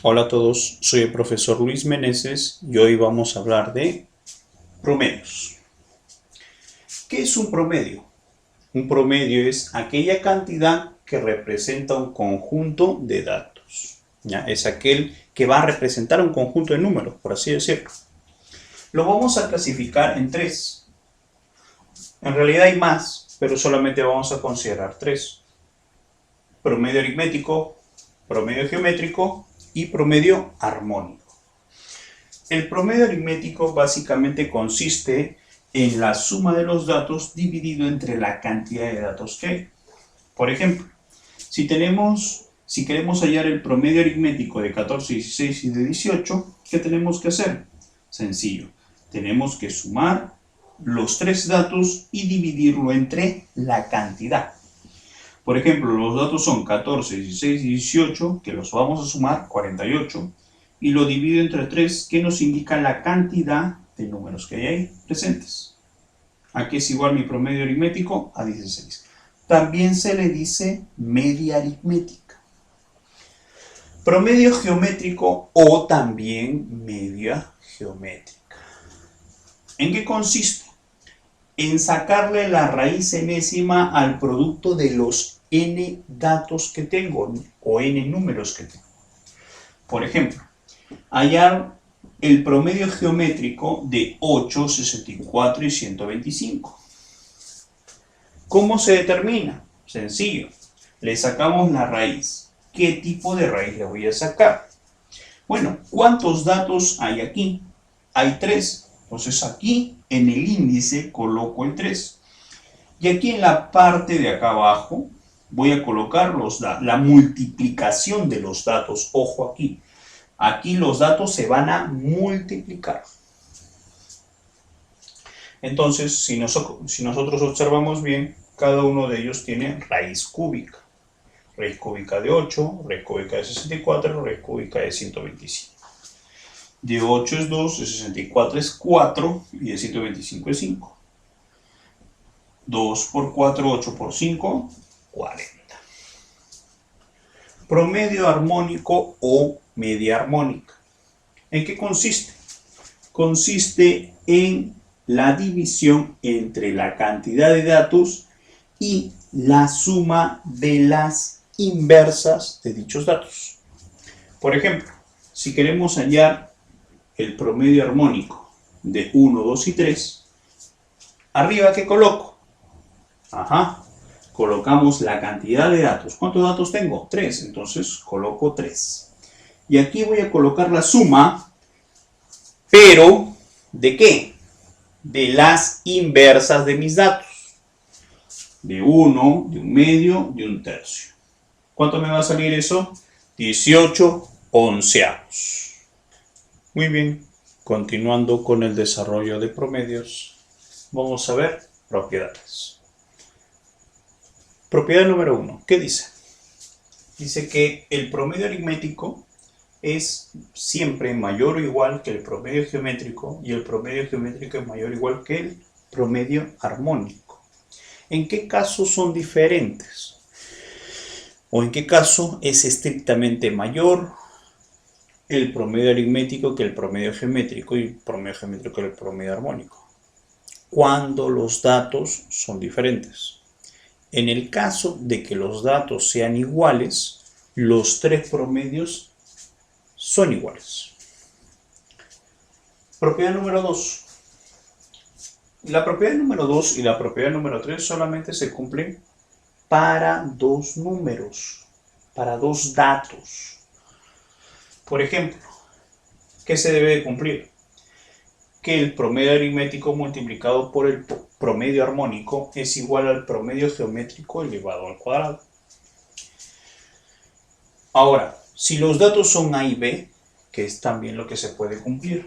Hola a todos, soy el profesor Luis Meneses y hoy vamos a hablar de promedios. ¿Qué es un promedio? Un promedio es aquella cantidad que representa un conjunto de datos. ¿Ya? Es aquel que va a representar un conjunto de números, por así decirlo. Lo vamos a clasificar en tres. En realidad hay más, pero solamente vamos a considerar tres. Promedio aritmético, promedio geométrico y promedio armónico. El promedio aritmético básicamente consiste en la suma de los datos dividido entre la cantidad de datos que hay. Por ejemplo, si queremos hallar el promedio aritmético de 14, 16 y de 18, ¿qué tenemos que hacer? Sencillo, tenemos que sumar los tres datos y dividirlo entre la cantidad. Por ejemplo, los datos son 14, 16 y 18, que los vamos a sumar, 48, y lo divido entre 3, que nos indica la cantidad de números que hay ahí presentes. Aquí es igual mi promedio aritmético a 16. También se le dice media aritmética. Promedio geométrico o también media geométrica. ¿En qué consiste? En sacarle la raíz enésima al producto de los n datos que tengo o n números que tengo. Por ejemplo, hallar el promedio geométrico de 8, 64 y 125. ¿Cómo se determina? Sencillo, le sacamos la raíz. ¿Qué tipo de raíz le voy a sacar? Bueno, ¿cuántos datos hay aquí? Hay 3. Entonces aquí en el índice coloco el 3. Y aquí en la parte de acá abajo voy a colocar la multiplicación de los datos. Ojo aquí. Aquí los datos se van a multiplicar. Entonces, si nosotros observamos bien, cada uno de ellos tiene raíz cúbica. Raíz cúbica de 8, raíz cúbica de 64, raíz cúbica de 125. De 8 es 2, de 64 es 4 y de 125 es 5. 2 por 4, 8 por 5, 40. Promedio armónico o media armónica. ¿En qué consiste? Consiste en la división entre la cantidad de datos y la suma de las inversas de dichos datos. Por ejemplo, si queremos hallar el promedio armónico de 1, 2 y 3, ¿arriba qué coloco? Colocamos la cantidad de datos. ¿Cuántos datos tengo? 3, entonces coloco 3. Y aquí voy a colocar la suma, pero ¿de qué? De las inversas de mis datos. De 1, de un medio, de un tercio. ¿Cuánto me va a salir eso? 18 onceavos. Muy bien, continuando con el desarrollo de promedios, vamos a ver propiedades. Propiedad número 1, ¿qué dice? Dice que el promedio aritmético es siempre mayor o igual que el promedio geométrico y el promedio geométrico es mayor o igual que el promedio armónico. ¿En qué casos son diferentes? ¿O en qué caso es estrictamente mayor el promedio aritmético que el promedio geométrico y el promedio geométrico que el promedio armónico? Cuando los datos son diferentes. En el caso de que los datos sean iguales, los tres promedios son iguales. Propiedad número 2. La propiedad número 2 y la propiedad número 3 solamente se cumplen para dos números, para dos datos. Por ejemplo, ¿qué se debe de cumplir? Que el promedio aritmético multiplicado por el promedio armónico es igual al promedio geométrico elevado al cuadrado. Ahora, si los datos son A y B, que es también lo que se puede cumplir,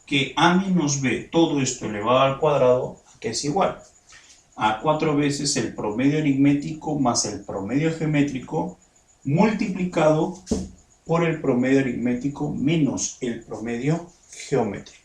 que A menos B, todo esto elevado al cuadrado, que es igual a 4 veces el promedio aritmético más el promedio geométrico multiplicado por el promedio aritmético menos el promedio geométrico.